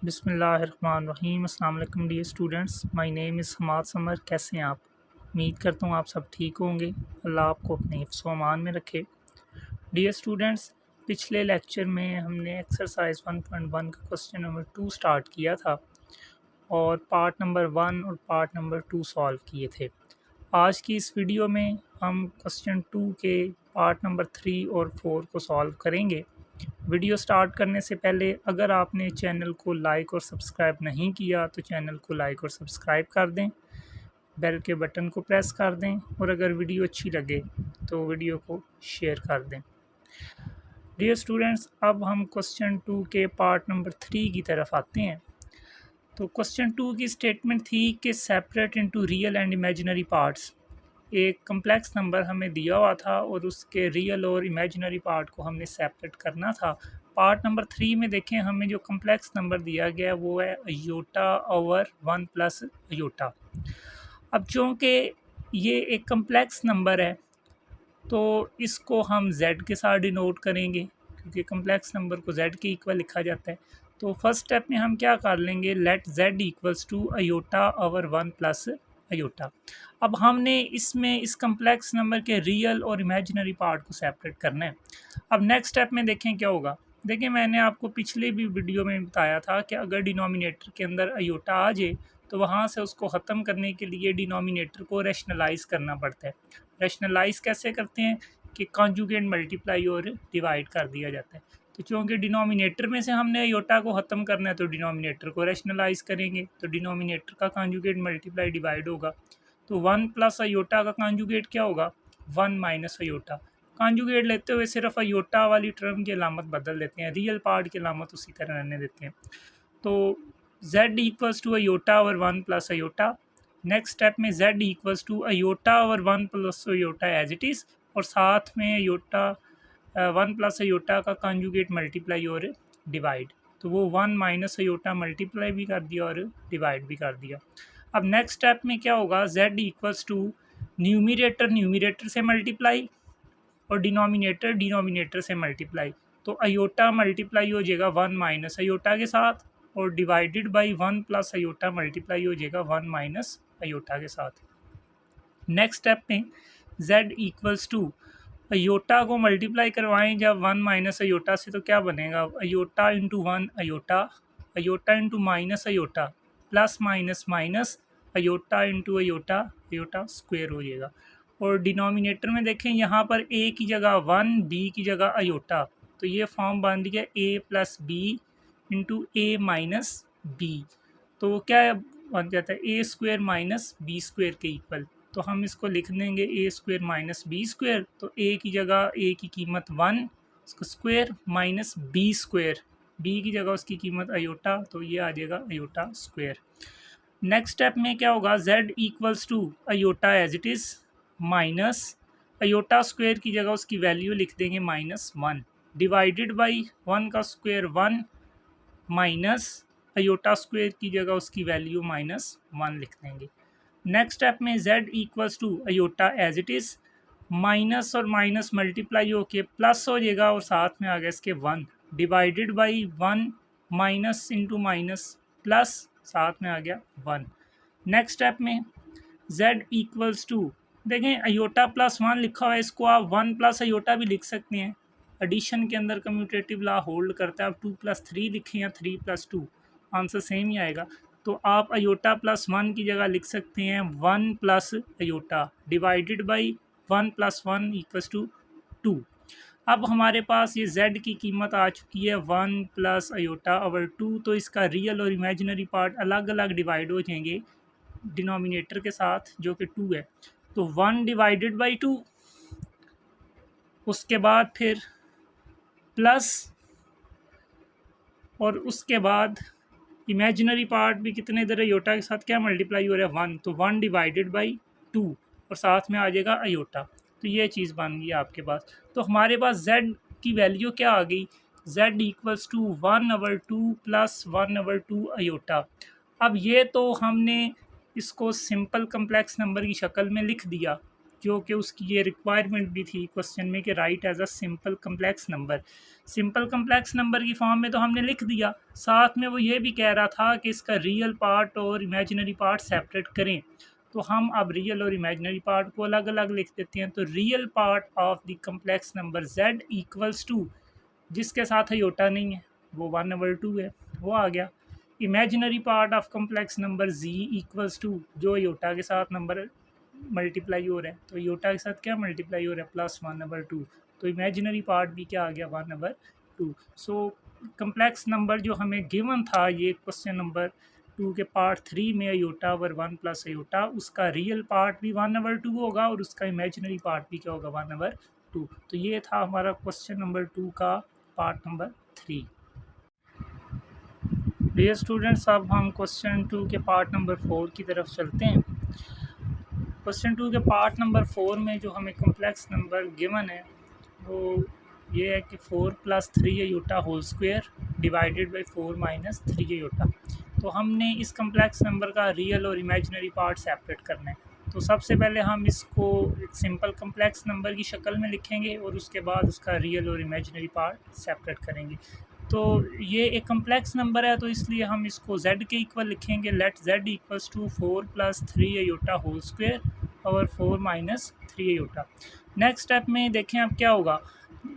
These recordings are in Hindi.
बिस्मिल्लाहिर्रहमानिर्रहीम। अस्सलाम वालेकुम dear students, my name is Hamad Samar. कैसे हैं आप? उम्मीद करता हूँ आप सब ठीक होंगे। अल्लाह आपको अपने हिफ्ज़ व अमान में रखे। डियर स्टूडेंट्स, पिछले लेक्चर में हमने एक्सरसाइज 1.1 का क्वेश्चन नंबर 2 स्टार्ट किया था और पार्ट नंबर 1 और पार्ट नंबर 2 सॉल्व किए थे। आज की इस वीडियो में हम क्वेश्चन 2 के पार्ट नंबर 3 और 4 को सॉल्व करेंगे। वीडियो स्टार्ट करने से पहले अगर आपने चैनल को लाइक और सब्सक्राइब नहीं किया तो चैनल को लाइक और सब्सक्राइब कर दें, बेल के बटन को प्रेस कर दें और अगर वीडियो अच्छी लगे तो वीडियो को शेयर कर दें। डियर स्टूडेंट्स, अब हम क्वेश्चन 2 के पार्ट नंबर 3 की तरफ आते हैं। तो क्वेश्चन 2 की स्टेटमेंट थी कि separate into real and imaginary parts. एक कम्प्लेक्स नंबर हमें दिया हुआ था और उसके रियल और इमेजिनरी पार्ट को हमने सेपरेट करना था। पार्ट नंबर 3 में देखें, हमें जो कम्प्लेक्स नंबर दिया गया है वो है अयोटा ओवर 1 प्लस अयोटा। अब चूँकि ये एक कम्प्लेक्स नंबर है तो इसको हम z के साथ डिनोट करेंगे, क्योंकि कम्प्लेक्स नंबर को z के इक्वल लिखा जाता है। तो फर्स्ट स्टेप में हम क्या कर लेंगे, let z equals to iota over 1 plus iota. अब हमने इसमें इस कम्प्लेक्स नंबर के रियल और इमेजिनरी पार्ट को सेपरेट करना है। अब नेक्स्ट स्टेप में देखें क्या होगा। देखिए, मैंने आपको पिछले भी वीडियो में बताया था कि अगर डिनोमिनेटर के अंदर अयोटा आ जाए तो वहाँ से उसको ख़त्म करने के लिए डिनोमिनेटर को रैशनलाइज़ करना पड़ता है। रैशनलाइज़ कैसे करते हैं कि कॉन्जुगेट मल्टीप्लाई और डिवाइड कर दिया जाता है। तो चूँकि डिनोमिनेटर में से हमने अयोटा को ख़त्म करना है तो डिनोमिनेटर को रैशनलाइज़ करेंगे, तो डिनोमिनेटर का कॉन्जुगेट मल्टीप्लाई डिवाइड होगा। तो 1 प्लस अयोटा का कॉन्जुगेट क्या होगा, 1 माइनस अयोटा। कॉन्जुगेट लेते हुए सिर्फ अयोटा वाली टर्म की अलामत बदल देते हैं, रियल पार्ट की अलामत उसी तरह रहने देते हैं। तो z equals to iota over 1 plus iota. Next step में z equals to iota over 1 plus iota as it is, और साथ में अयोटा 1 प्लस अयोटा का कॉन्जुगेट मल्टीप्लाई और डिवाइड। तो वो 1 माइनस अयोटा मल्टीप्लाई भी कर दिया और डिवाइड भी कर दिया। अब नेक्स्ट स्टेप में क्या होगा, z equals to numerator numerator से मल्टीप्लाई और डिनोमिनेटर डिनोमिनेटर से मल्टीप्लाई। तो अयोटा मल्टीप्लाई हो जाएगा 1 माइनस अयोटा के साथ और divided by 1 plus iota multiply हो जाएगा 1 माइनस अयोटा के साथ। नेक्स्ट स्टेप में z इक्वल्स टू अयोटा को मल्टीप्लाई करवाएं जब 1 माइनस अयोटा से, तो क्या बनेगा, iota into 1 iota, iota into minus iota, plus minus minus iota into iota, aorta square हो जाएगा। और डिनोमिनेटर में देखें, यहाँ पर a की जगह 1, b की जगह अयोटा, तो ये फॉर्म बन रही है a plus b into a minus b. तो क्या बन जाता है, a square minus b square के इक्वल। तो हम इसको लिख देंगे a square minus b square. तो ए की जगह ए की कीमत 1 उसका square minus b square, b की जगह उसकी कीमत अयोटा, तो ये आ जाएगा अयोटा स्क्वेयर। नेक्स्ट स्टेप में क्या होगा, z equals to iota as it is minus iota square की जगह उसकी वैल्यू लिख देंगे -1, डिवाइडेड बाई 1 का स्क्वेयर 1 माइनस अयोटा स्क्वेयर की जगह उसकी वैल्यू -1 लिख देंगे। नेक्स्ट स्टेप में z equals to iota as it is minus और माइनस मल्टीप्लाई होके प्लस हो जाएगा और साथ में आ गया इसके 1, divided by 1 minus into minus plus, साथ में आ गया 1। नेक्स्ट स्टेप में z इक्वल्स टू, देखें अयोटा प्लस 1 लिखा हुआ है, इसको आप 1 प्लस अयोटा भी लिख सकते हैं। एडिशन के अंदर कम्यूटेटिव लॉ होल्ड करता है। आप 2 प्लस 3 लिखें या 3 प्लस 2, आंसर सेम ही आएगा। तो आप अयोटा प्लस 1 की जगह लिख सकते हैं 1 plus iota divided by 1 plus 1 equals to 2। अब हमारे पास ये z की कीमत आ चुकी है 1 प्लस अयोटा ओवर 2, तो इसका रियल और इमेजिनरी पार्ट अलग अलग डिवाइड हो जाएंगे डिनोमिनेटर के साथ जो कि 2 है। तो 1 डिवाइडेड बाई 2, उसके बाद फिर प्लस, और उसके बाद इमेजिनरी पार्ट भी कितने इधर अयोटा के साथ क्या मल्टीप्लाई हो रहा है 1, तो 1 डिवाइडेड बाई 2 और साथ में आ जाएगा अयोटा। तो ये चीज़ बन गई आपके पास। तो हमारे पास z की वैल्यू क्या आ गई, z equals to 1/2 plus 1/2 iota. अब ये तो हमने इसको सिंपल कम्प्लेक्स नंबर की शक्ल में लिख दिया, जो कि उसकी ये रिक्वायरमेंट भी थी क्वेश्चन में कि write as a simple complex number. Simple complex number की फॉर्म में तो हमने लिख दिया, साथ में वो ये भी कह रहा था कि इसका रियल पार्ट और इमेजिनरी पार्ट सेपरेट करें। तो हम अब रियल और इमेजिनरी पार्ट को अलग अलग लिख देते हैं। तो real part of the complex number z equals to, जिसके साथ अयोटा नहीं है वो 1/2 है, वो आ गया। Imaginary part of complex number z equals to, जो अयोटा के साथ नंबर मल्टीप्लाई हो रहा है, तो अयोटा के साथ क्या मल्टीप्लाई हो रहा है, +1/2। तो इमेजिनरी पार्ट भी क्या आ गया, 1/2। सो कम्प्लेक्स नंबर जो हमें गिवन था ये क्वेश्चन नंबर 2 के पार्ट 3 में अयोटा ओवर 1 प्लस अयोटा, उसका रियल पार्ट भी 1/2 होगा और उसका इमेजिनरी पार्ट भी क्या होगा, 1/2। तो ये था हमारा क्वेश्चन नंबर 2 का पार्ट नंबर 3। डियर स्टूडेंट्स, अब हम क्वेश्चन 2 के पार्ट नंबर 4 की तरफ चलते हैं। क्वेश्चन 2 के पार्ट नंबर 4 में जो हमें कम्प्लेक्स नंबर गिवन है वो ये है कि 4 + 3 iota whole square divided by 4 - 3 iota. तो हमने इस कम्प्लेक्स नंबर का रियल और इमेजिनरी पार्ट सेपरेट करना है। तो सबसे पहले हम इसको सिंपल कम्प्लेक्स नंबर की शक्ल में लिखेंगे और उसके बाद उसका रियल और इमेजिनरी पार्ट सेपरेट करेंगे। तो ये एक कम्प्लेक्स नंबर है तो इसलिए हम इसको z के इक्वल लिखेंगे। Let z equals to 4 + 3 iota whole square और 4 - 3 अयोटा। नेक्स्ट स्टेप में देखें अब क्या होगा,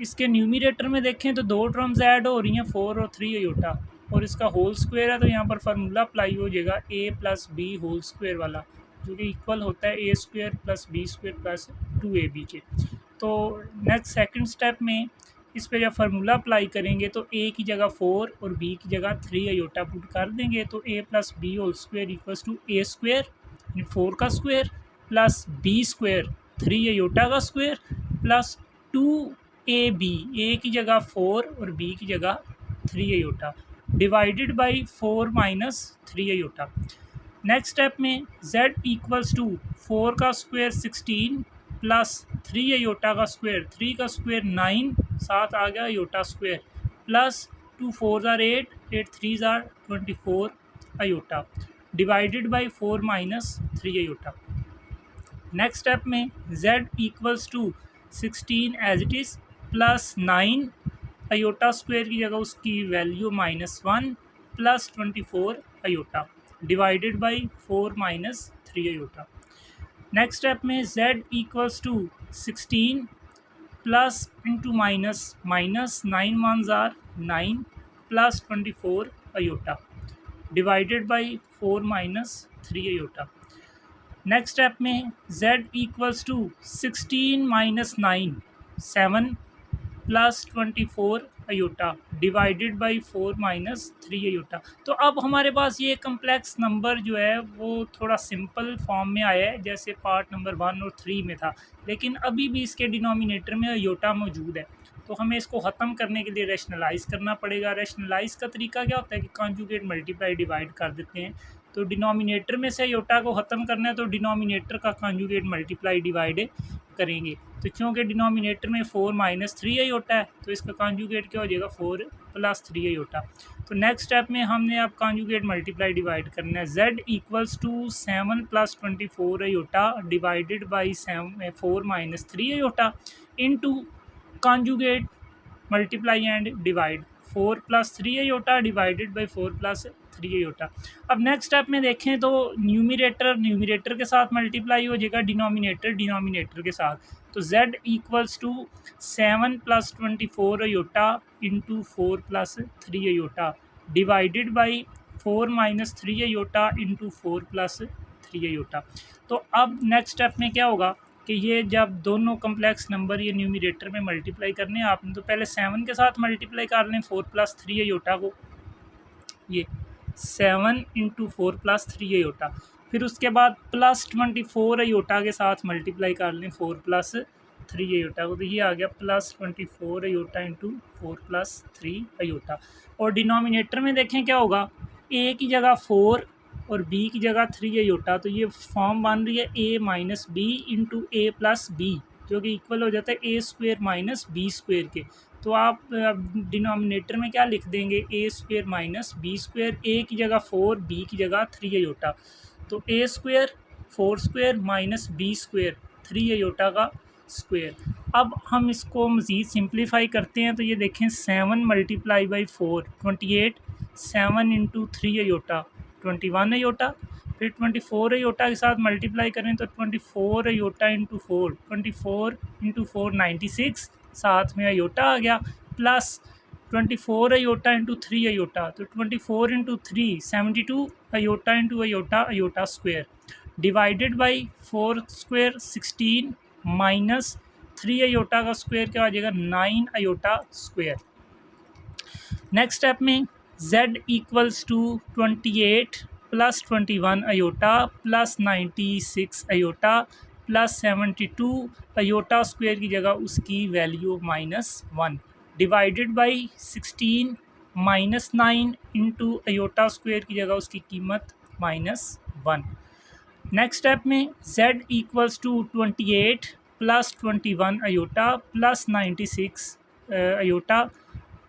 इसके न्यूमिरेटर में देखें तो दो टर्म्स ऐड हो रही हैं, 4 और 3 अयोटा, और इसका होल स्क्वायर है तो यहाँ पर फार्मूला अप्लाई हो जाएगा a + b होल स्क्वायर वाला, जो कि इक्वल होता है a² + b² + 2ab के। तो नेक्स्ट सेकंड स्टेप में इस पे जब फार्मूला अप्लाई करेंगे तो a की जगह 4 और b की जगह 3 अयोटा पुट कर देंगे। तो a + b whole square equals to a² 4 का स्क्वायर प्लस b² 3 अयोटा का स्क्वायर प्लस 2ab, a की जगह 4 और b की जगह 3 iota divided by 4 - 3 iota. Next step में z इक्वल्स टू 4 का स्क्वायर 16 प्लस 3 अयोटा का स्क्वायर, 3 का स्क्वायर 9, साथ आ गया iota square, plus 2 4 = 8, 8 3 = 24 iota divided by 4 - 3 iota. Next step में z equals to 16 as it is plus 9 iota square की जगह उसकी value -1 plus 24 iota divided by 4 - 3 iota. Next step में z equals to 16 plus into minus 9 1s are 9 plus 24 iota divided by 4 - 3 iota. Next step में z equals to 16 - 9 7 plus 24 iota divided by 4 - 3 iota. तो अब हमारे पास ये कम्प्लेक्स नंबर जो है वो थोड़ा सिंपल फॉर्म में आया है जैसे पार्ट नंबर 1 और 3 में था, लेकिन अभी भी इसके डिनोमिनेटर में अयोटा मौजूद है। तो हमें इसको ख़त्म करने के लिए रैशनलाइज़ करना पड़ेगा। रैशनलाइज़ का तरीका क्या होता है कि कॉन्जुगेट मल्टीप्लाई डिवाइड कर देते हैं। तो डिनोमिनेटर में से अयोटा को ख़त्म करना है तो डिनोमिनेटर का कॉन्जुगेट मल्टीप्लाई डिवाइड करेंगे। तो क्योंकि डिनोमिनेटर में 4 - 3 अयोटा है तो इसका कॉन्जुगेट क्या हो जाएगा, 4 + 3 अयोटा। तो नेक्स्ट स्टेप में हमने अब कॉन्जुगेट मल्टीप्लाई डिवाइड करना है। z equals to 7 + 24 iota divided by 4 - 3 iota into conjugate multiply and divide 4 + 3 iota divided by 4 + 3 iota. अब नेक्स्ट स्टेप में देखें तो न्यूमिरेटर के साथ मल्टीप्लाई हो जाएगा, डिनोमिनेटर के साथ। तो z equals to 7 + 24 iota into 4 + 3 iota divided by 4 - 3 iota into 4 + 3 iota. तो अब नेक्स्ट स्टेप में क्या होगा कि ये जब दोनों कम्प्लेक्स नंबर ये न्यूमिरेटर में मल्टीप्लाई करने हैं आपने, तो पहले 7 के साथ मल्टीप्लाई कर लें 4 + 3 अयोटा को, ये 7 × 4 + 3 अयोटा। फिर उसके बाद प्लस 24 अयोटा के साथ मल्टीप्लाई कर लें 4 + 3 अयोटा को, तो ये आ गया प्लस 24 अयोटा इंटू 4 + 3 अयोटा। और डिनोमिनेटर में देखें क्या होगा, a की जगह 4 और b की जगह 3 अयोटा, तो ये फॉर्म बन रही है a - b into a + b, जो कि इक्वल हो जाता है a² - b² के। तो आप डिनोमिनेटर में क्या लिख देंगे, a² - b², a की जगह 4 b की जगह 3 अयोटा। तो a² 4² - b² 3 अयोटा का स्क्वायर। अब हम इसको मज़ीद सिंप्लीफाई करते हैं तो ये देखें 7 multiply by 4 28, 7 into 3 iota 21 iota, फिर 24 अयोटा के साथ मल्टीप्लाई करें तो 24 अयोटा इंटू 4 24 इंटू 4 96, साथ में अयोटा आ गया, प्लस 24 अयोटा इंटू 3 अयोटा तो 24 into 3 72 iota into iota iota square, divided by 4 square 16 minus 3 iota का स्क्वायर क्या आ जाएगा 9 अयोटा स्क्वायर। नेक्स्ट स्टेप में z equals to 28 plus 21 iota plus 96 iota plus 72 iota square की जगह उसकी value -1 divided by 16 -9 into iota square की जगह उसकी कीमत -1। नेक्स्ट स्टेप में z equals to 28 plus 21 iota plus 96 iota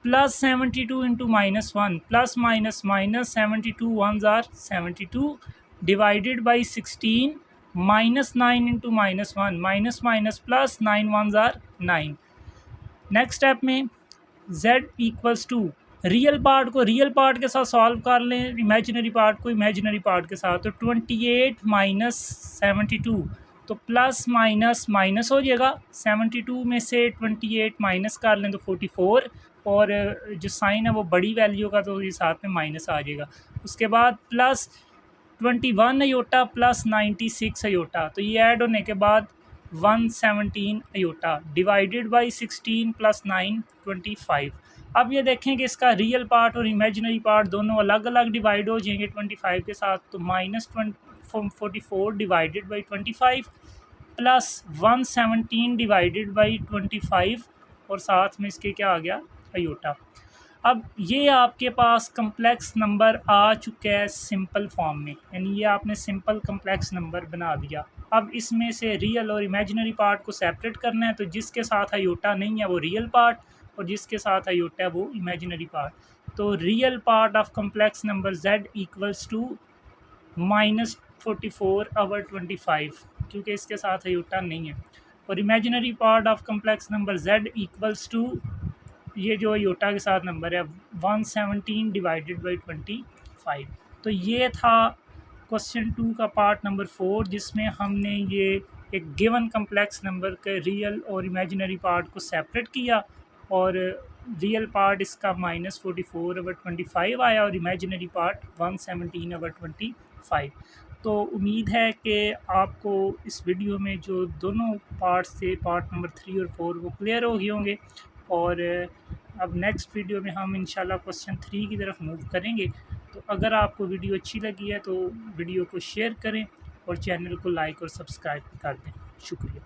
plus 72 into -1 plus minus minus 72 1s are 72 divided by 16 -9 into -1 minus minus plus 9 1s are 9। Next step में z equals to real part को रियल पार्ट के साथ सॉल्व कर लें, इमेजिनरी पार्ट को इमेजिनरी पार्ट के साथ, तो 28 माइनस 72 तो प्लस माइनस माइनस हो जाएगा, 72 में से 28 माइनस कर लें तो 44 और जो साइन है वो बड़ी वैल्यू का तो ये साथ में माइनस आ जाएगा। उसके बाद प्लस 21 अयोटा प्लस 96 अयोटा तो ये ऐड होने के बाद 117 अयोटा डिवाइडेड बाई 16 प्लस 9 25। अब ये देखें कि इसका रियल पार्ट और इमेजिनरी पार्ट दोनों अलग अलग डिवाइड हो जाएंगे 25 के साथ, तो -44 divided by 25 plus 117 divided by 25 और साथ में इसके क्या आ गया अयोटा। अब ये आपके पास कम्प्लेक्स नंबर आ चुका है सिंपल फॉर्म में, यानी ये आपने सिंपल कम्प्लेक्स नंबर बना दिया। अब इसमें से रियल और इमेजिनरी पार्ट को सेपरेट करना है, तो जिसके साथ अयोटा नहीं है वो रियल पार्ट और जिसके साथ अयोटा है वो इमेजिनरी पार्ट। तो real part of complex number z equals to -44/25 क्योंकि इसके साथ अयोटा नहीं है, और imaginary part of complex number z equals to ये जो अयोटा के साथ नंबर है 117 डिवाइडेड बाई 25। तो ये था क्वेश्चन 2 का पार्ट नंबर 4 जिसमें हमने ये एक गिवन कम्प्लेक्स नंबर के रियल और इमेजिनरी पार्ट को सेपरेट किया और रियल पार्ट इसका -44/25 आया और इमेजिनरी पार्ट 117/25। तो उम्मीद है कि आपको इस वीडियो में जो दोनों पार्ट्स थे पार्ट नंबर 3 और 4 वो क्लियर हो गए होंगे, और अब नेक्स्ट वीडियो में हम इंशाल्लाह क्वेश्चन 3 की तरफ मूव करेंगे। तो अगर आपको वीडियो अच्छी लगी है तो वीडियो को शेयर करें और चैनल को लाइक और सब्सक्राइब कर दें। शुक्रिया।